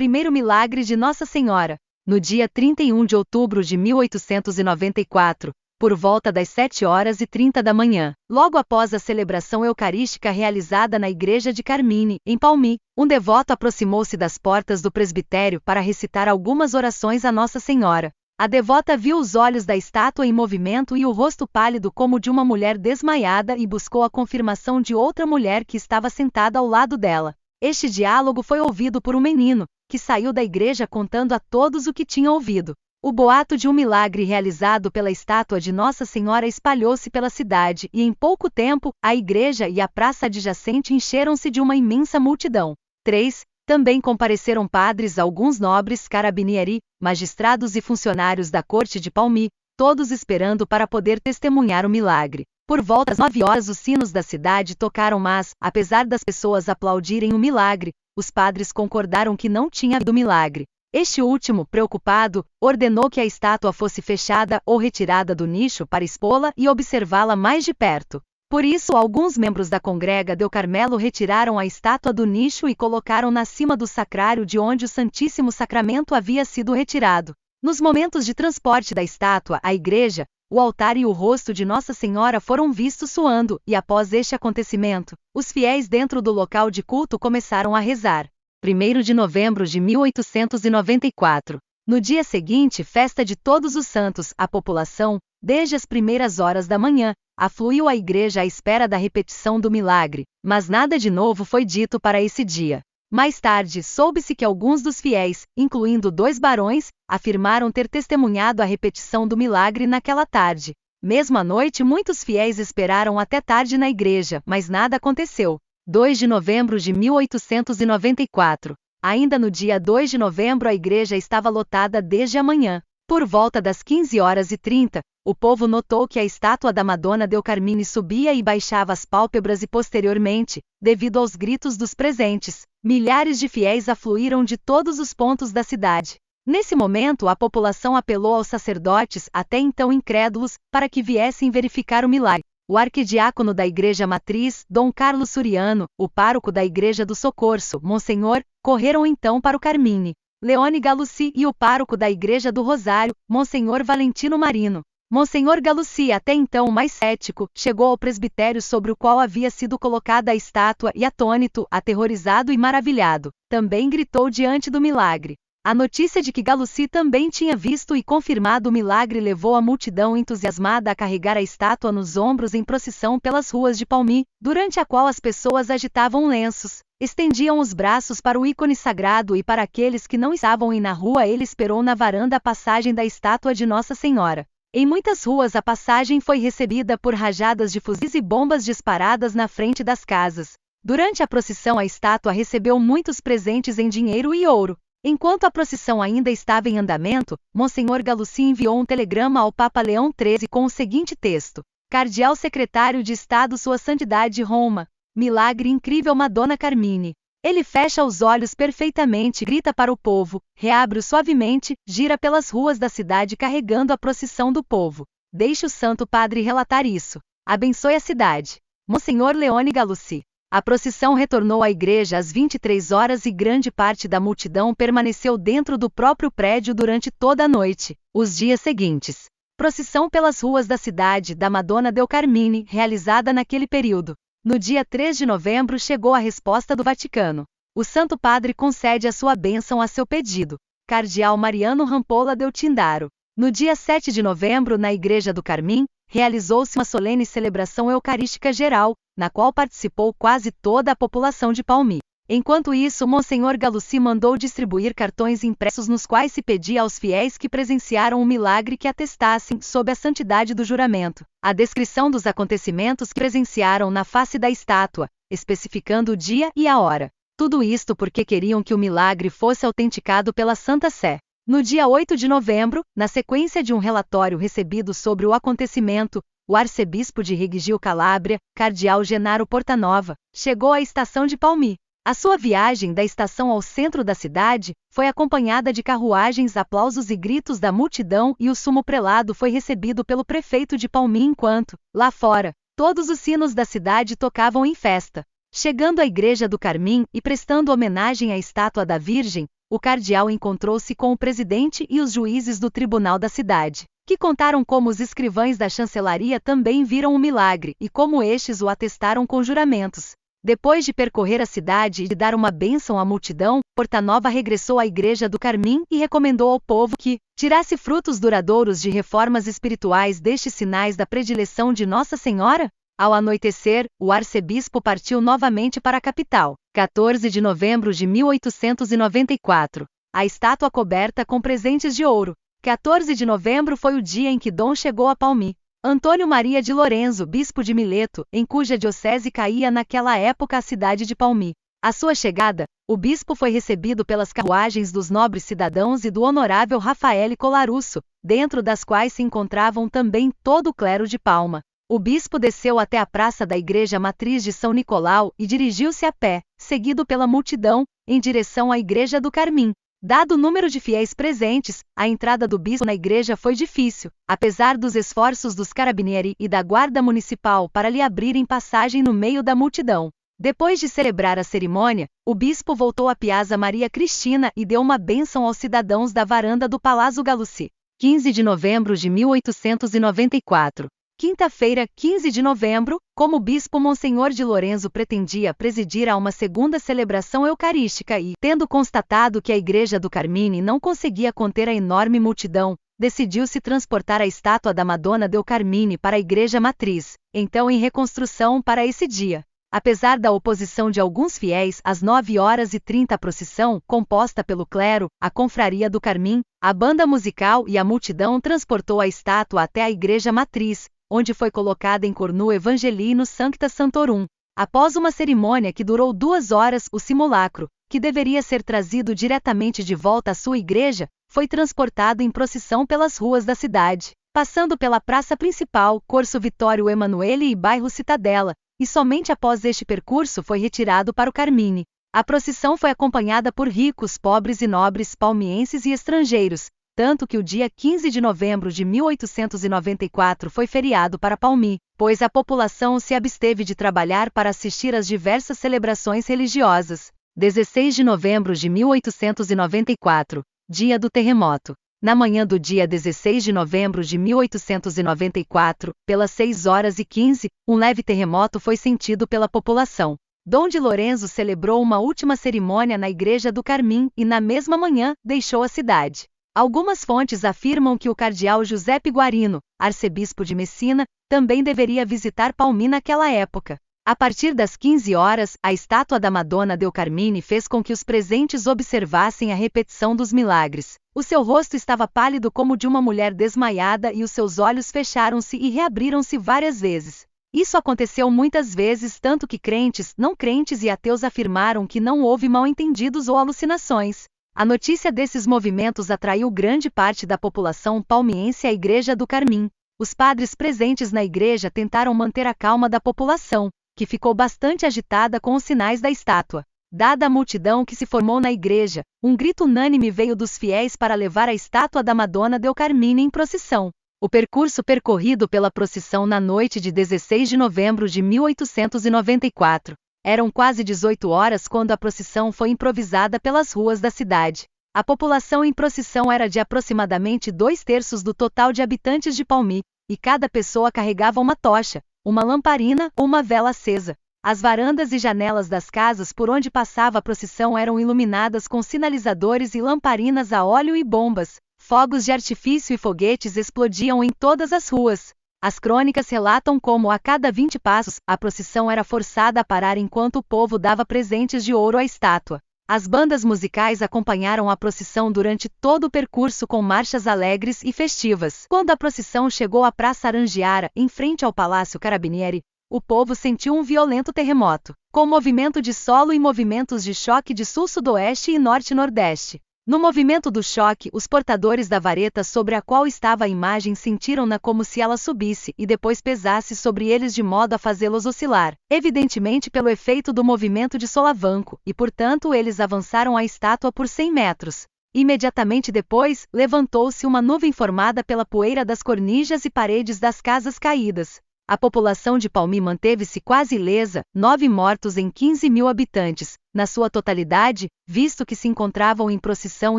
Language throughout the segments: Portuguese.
primeiro milagre de Nossa Senhora. No dia 31 de outubro de 1894, por volta das 7h30 da manhã, logo após a celebração eucarística realizada na igreja de Carmine, em Palmi, um devoto aproximou-se das portas do presbitério para recitar algumas orações a Nossa Senhora. A devota viu os olhos da estátua em movimento e o rosto pálido como de uma mulher desmaiada e buscou a confirmação de outra mulher que estava sentada ao lado dela. Este diálogo foi ouvido por um menino, que saiu da igreja contando a todos o que tinha ouvido. O boato de um milagre realizado pela estátua de Nossa Senhora espalhou-se pela cidade e em pouco tempo, a igreja e a praça adjacente encheram-se de uma imensa multidão. 3. Também compareceram padres, alguns nobres, carabinieri, magistrados e funcionários da corte de Palmi, todos esperando para poder testemunhar o milagre. Por volta das 9h os sinos da cidade tocaram, mas, apesar das pessoas aplaudirem o milagre, os padres concordaram que não tinha havido milagre. Este último, preocupado, ordenou que a estátua fosse fechada ou retirada do nicho para expô-la e observá-la mais de perto. Por isso, alguns membros da Congrega del Carmelo retiraram a estátua do nicho e colocaram-na acima do sacrário de onde o Santíssimo Sacramento havia sido retirado. Nos momentos de transporte da estátua à igreja, o altar e o rosto de Nossa Senhora foram vistos suando, e após este acontecimento, os fiéis dentro do local de culto começaram a rezar. 1º de novembro de 1894. No dia seguinte, festa de Todos os Santos, a população, desde as primeiras horas da manhã, afluiu à igreja à espera da repetição do milagre, mas nada de novo foi dito para esse dia. Mais tarde, soube-se que alguns dos fiéis, incluindo 2 barões, afirmaram ter testemunhado a repetição do milagre naquela tarde. Mesmo à noite, muitos fiéis esperaram até tarde na igreja, mas nada aconteceu. 2 de novembro de 1894. Ainda no dia 2 de novembro a igreja estava lotada desde a manhã. Por volta das 15h30, o povo notou que a estátua da Madonna del Carmine subia e baixava as pálpebras e posteriormente, devido aos gritos dos presentes, milhares de fiéis afluíram de todos os pontos da cidade. Nesse momento a população apelou aos sacerdotes, até então incrédulos, para que viessem verificar o milagre. O arquidiácono da Igreja Matriz, Dom Carlos Suriano, o pároco da Igreja do Socorso, Monsenhor, correram então para o Carmine. Leone Galuci e o pároco da Igreja do Rosário, Monsenhor Valentino Marino. Monsenhor Galuci, até então mais cético, chegou ao presbitério sobre o qual havia sido colocada a estátua e, atônito, aterrorizado e maravilhado, também gritou diante do milagre. A notícia de que Galuci também tinha visto e confirmado o milagre levou a multidão entusiasmada a carregar a estátua nos ombros em procissão pelas ruas de Palmi, durante a qual as pessoas agitavam lenços, estendiam os braços para o ícone sagrado e para aqueles que não estavam na rua ele esperou na varanda a passagem da estátua de Nossa Senhora. Em muitas ruas a passagem foi recebida por rajadas de fuzis e bombas disparadas na frente das casas. Durante a procissão a estátua recebeu muitos presentes em dinheiro e ouro. Enquanto a procissão ainda estava em andamento, Monsenhor Galuci enviou um telegrama ao Papa Leão XIII com o seguinte texto: Cardeal Secretário de Estado Sua Santidade Roma, milagre incrível Madonna Carmine. Ele fecha os olhos perfeitamente, grita para o povo, reabre-o suavemente, gira pelas ruas da cidade carregando a procissão do povo. Deixe o Santo Padre relatar isso. Abençoe a cidade. Monsenhor Leone Galuci. A procissão retornou à igreja às 23h e grande parte da multidão permaneceu dentro do próprio prédio durante toda a noite. Os dias seguintes. Procissão pelas ruas da cidade da Madonna del Carmine, realizada naquele período. No dia 3 de novembro chegou a resposta do Vaticano. O Santo Padre concede a sua bênção a seu pedido. Cardeal Mariano Rampolla del Tindaro. No dia 7 de novembro, na Igreja do Carmim, realizou-se uma solene celebração eucarística geral, na qual participou quase toda a população de Palmi. Enquanto isso, Monsenhor Galuci mandou distribuir cartões impressos nos quais se pedia aos fiéis que presenciaram o milagre que atestassem, sob a santidade do juramento, a descrição dos acontecimentos que presenciaram na face da estátua, especificando o dia e a hora. Tudo isto porque queriam que o milagre fosse autenticado pela Santa Sé. No dia 8 de novembro, na sequência de um relatório recebido sobre o acontecimento, o arcebispo de Reggio Calabria, cardeal Genaro Portanova, chegou à estação de Palmi. A sua viagem da estação ao centro da cidade foi acompanhada de carruagens, aplausos e gritos da multidão e o sumo prelado foi recebido pelo prefeito de Palmi enquanto, lá fora, todos os sinos da cidade tocavam em festa. Chegando à Igreja do Carmim e prestando homenagem à estátua da Virgem, o cardeal encontrou-se com o presidente e os juízes do tribunal da cidade, que contaram como os escrivães da chancelaria também viram o milagre e como estes o atestaram com juramentos. Depois de percorrer a cidade e de dar uma bênção à multidão, Portanova regressou à igreja do Carmim e recomendou ao povo que tirasse frutos duradouros de reformas espirituais destes sinais da predileção de Nossa Senhora. Ao anoitecer, o arcebispo partiu novamente para a capital. 14 de novembro de 1894. A estátua coberta com presentes de ouro. 14 de novembro foi o dia em que Dom chegou a Palmi. Antônio Maria de Lorenzo, bispo de Mileto, em cuja diocese caía naquela época a cidade de Palmi. À sua chegada, o bispo foi recebido pelas carruagens dos nobres cidadãos e do honorável Rafael Colarusso, dentro das quais se encontravam também todo o clero de Palma. O bispo desceu até a praça da igreja matriz de São Nicolau e dirigiu-se a pé, seguido pela multidão, em direção à igreja do Carmim. Dado o número de fiéis presentes, a entrada do bispo na igreja foi difícil, apesar dos esforços dos carabinieri e da guarda municipal para lhe abrirem passagem no meio da multidão. Depois de celebrar a cerimônia, o bispo voltou à Piazza Maria Cristina e deu uma bênção aos cidadãos da varanda do Palácio Galuci. 15 de novembro de 1894. Quinta-feira, 15 de novembro, como o bispo Monsenhor de Lorenzo pretendia presidir a uma segunda celebração eucarística e, tendo constatado que a igreja do Carmine não conseguia conter a enorme multidão, decidiu-se transportar a estátua da Madonna del Carmine para a igreja matriz, então em reconstrução para esse dia. Apesar da oposição de alguns fiéis, às 9h30 a procissão, composta pelo clero, a confraria do Carmim, a banda musical e a multidão transportou a estátua até a igreja matriz, onde foi colocada em cornu evangelino Sancta Santorum. Após uma cerimônia que durou 2 horas, o simulacro, que deveria ser trazido diretamente de volta à sua igreja, foi transportado em procissão pelas ruas da cidade, passando pela praça principal, Corso Vittorio Emanuele e bairro Citadella, e somente após este percurso foi retirado para o Carmine. A procissão foi acompanhada por ricos, pobres e nobres palmienses e estrangeiros, tanto que o dia 15 de novembro de 1894 foi feriado para Palmi, pois a população se absteve de trabalhar para assistir às diversas celebrações religiosas. 16 de novembro de 1894, dia do terremoto. Na manhã do dia 16 de novembro de 1894, pelas 6h15, um leve terremoto foi sentido pela população. Dom de Lorenzo celebrou uma última cerimônia na igreja do Carmim e na mesma manhã deixou a cidade. Algumas fontes afirmam que o cardeal Giuseppe Guarino, arcebispo de Messina, também deveria visitar Palmi naquela época. A partir das 15 horas, a estátua da Madonna del Carmine fez com que os presentes observassem a repetição dos milagres. O seu rosto estava pálido como de uma mulher desmaiada e os seus olhos fecharam-se e reabriram-se várias vezes. Isso aconteceu muitas vezes, tanto que crentes, não crentes e ateus afirmaram que não houve mal-entendidos ou alucinações. A notícia desses movimentos atraiu grande parte da população palmiense à igreja do Carmim. Os padres presentes na igreja tentaram manter a calma da população, que ficou bastante agitada com os sinais da estátua. Dada a multidão que se formou na igreja, um grito unânime veio dos fiéis para levar a estátua da Madonna del Carmine em procissão. O percurso percorrido pela procissão na noite de 16 de novembro de 1894. Eram quase 18 horas quando a procissão foi improvisada pelas ruas da cidade. A população em procissão era de aproximadamente 2/3 do total de habitantes de Palmi, e cada pessoa carregava uma tocha, uma lamparina ou uma vela acesa. As varandas e janelas das casas por onde passava a procissão eram iluminadas com sinalizadores e lamparinas a óleo e bombas. Fogos de artifício e foguetes explodiam em todas as ruas. As crônicas relatam como, a cada 20 passos, a procissão era forçada a parar enquanto o povo dava presentes de ouro à estátua. As bandas musicais acompanharam a procissão durante todo o percurso com marchas alegres e festivas. Quando a procissão chegou à Praça Arangiara, em frente ao Palácio Carabinieri, o povo sentiu um violento terremoto, com movimento de solo e movimentos de choque de sul-sudoeste e norte-nordeste. No movimento do choque, os portadores da vareta sobre a qual estava a imagem sentiram-na como se ela subisse e depois pesasse sobre eles de modo a fazê-los oscilar, evidentemente pelo efeito do movimento de solavanco, e portanto eles avançaram a estátua por 100 metros. Imediatamente depois, levantou-se uma nuvem formada pela poeira das cornijas e paredes das casas caídas. A população de Palmi manteve-se quase ilesa, 9 mortos em 15 mil habitantes, na sua totalidade, visto que se encontravam em procissão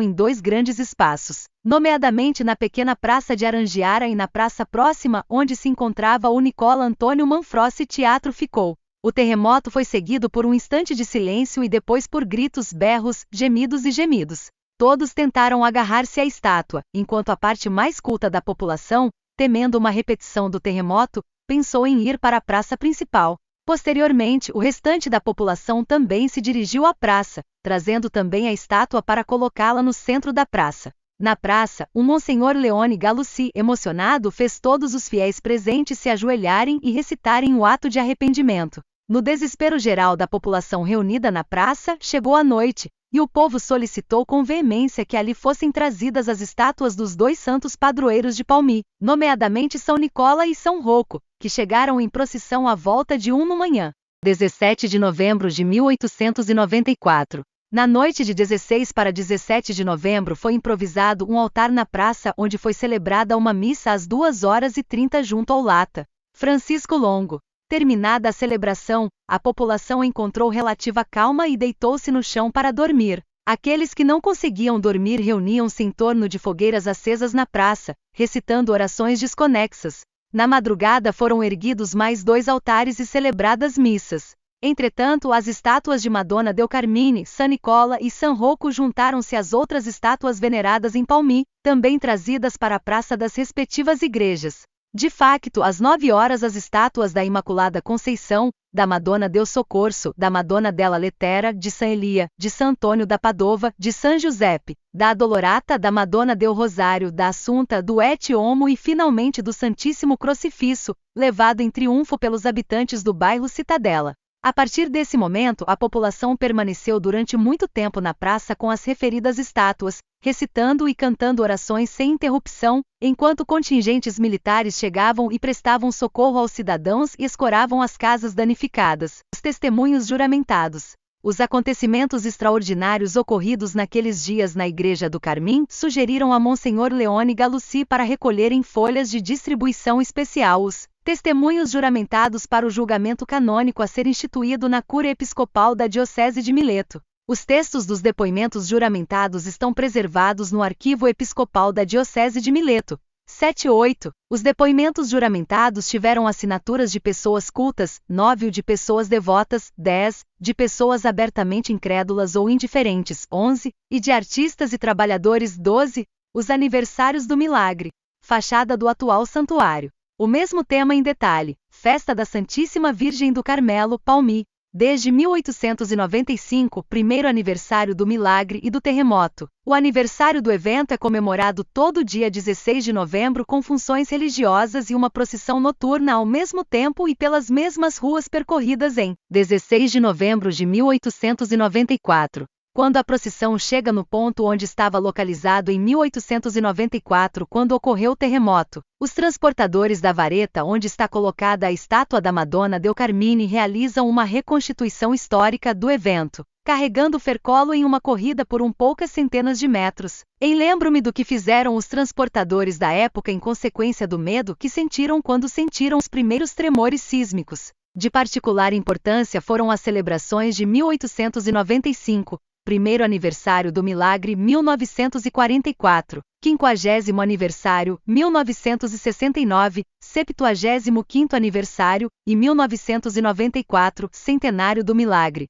em 2 grandes espaços, nomeadamente na pequena Praça de Arangiara e na praça próxima onde se encontrava o Nicola Antônio Manfrossi Teatro ficou. O terremoto foi seguido por um instante de silêncio e depois por gritos, berros, gemidos e gemidos. Todos tentaram agarrar-se à estátua, enquanto a parte mais culta da população, temendo uma repetição do terremoto, pensou em ir para a praça principal. Posteriormente, o restante da população também se dirigiu à praça, trazendo também a estátua para colocá-la no centro da praça. Na praça, o Monsenhor Leone Galucci, emocionado, fez todos os fiéis presentes se ajoelharem e recitarem o ato de arrependimento. No desespero geral da população reunida na praça, chegou a noite, e o povo solicitou com veemência que ali fossem trazidas as estátuas dos 2 santos padroeiros de Palmi, nomeadamente São Nicola e São Rocco, que chegaram em procissão à volta de 1 da manhã. 17 de novembro de 1894. Na noite de 16 para 17 de novembro foi improvisado um altar na praça onde foi celebrada uma missa às 2h30 junto ao Lata Francisco Longo. Terminada a celebração, a população encontrou relativa calma e deitou-se no chão para dormir. Aqueles que não conseguiam dormir reuniam-se em torno de fogueiras acesas na praça, recitando orações desconexas. Na madrugada foram erguidos mais 2 altares e celebradas missas. Entretanto, as estátuas de Madonna del Carmine, San Nicola e San Rocco juntaram-se às outras estátuas veneradas em Palmi, também trazidas para a praça das respectivas igrejas. De facto, às 9 horas as estátuas da Imaculada Conceição, da Madonna del Soccorso, da Madonna della Letera, de San Elia, de San Antônio da Padova, de San Giuseppe, da Adolorata, da Madonna del Rosário, da Assunta, do Et Homo e finalmente do Santíssimo Crucifixo, levado em triunfo pelos habitantes do bairro Citadela. A partir desse momento, a população permaneceu durante muito tempo na praça com as referidas estátuas, recitando e cantando orações sem interrupção, enquanto contingentes militares chegavam e prestavam socorro aos cidadãos e escoravam as casas danificadas. Os testemunhos juramentados. Os acontecimentos extraordinários ocorridos naqueles dias na Igreja do Carmim sugeriram a Monsenhor Leone Galucci para recolherem folhas de distribuição especial os testemunhos juramentados para o julgamento canônico a ser instituído na Cúria Episcopal da Diocese de Mileto. Os textos dos depoimentos juramentados estão preservados no Arquivo Episcopal da Diocese de Mileto. 7-8. Os depoimentos juramentados tiveram assinaturas de pessoas cultas, 9 de pessoas devotas, 10 de pessoas abertamente incrédulas ou indiferentes, 11 e de artistas e trabalhadores, 12. Os aniversários do milagre. Fachada do atual santuário. O mesmo tema em detalhe. Festa da Santíssima Virgem do Carmelo, Palmi. Desde 1895, primeiro aniversário do milagre e do terremoto. O aniversário do evento é comemorado todo dia 16 de novembro com funções religiosas e uma procissão noturna ao mesmo tempo e pelas mesmas ruas percorridas em 16 de novembro de 1894. Quando a procissão chega no ponto onde estava localizado em 1894 quando ocorreu o terremoto, os transportadores da vareta onde está colocada a estátua da Madonna del Carmine realizam uma reconstituição histórica do evento, carregando o fercolo em uma corrida por poucas centenas de metros. Lembro-me do que fizeram os transportadores da época em consequência do medo que sentiram quando sentiram os primeiros tremores sísmicos. De particular importância foram as celebrações de 1895, primeiro aniversário do milagre 1944, 50º aniversário 1969, 75º aniversário e 1994, centenário do milagre.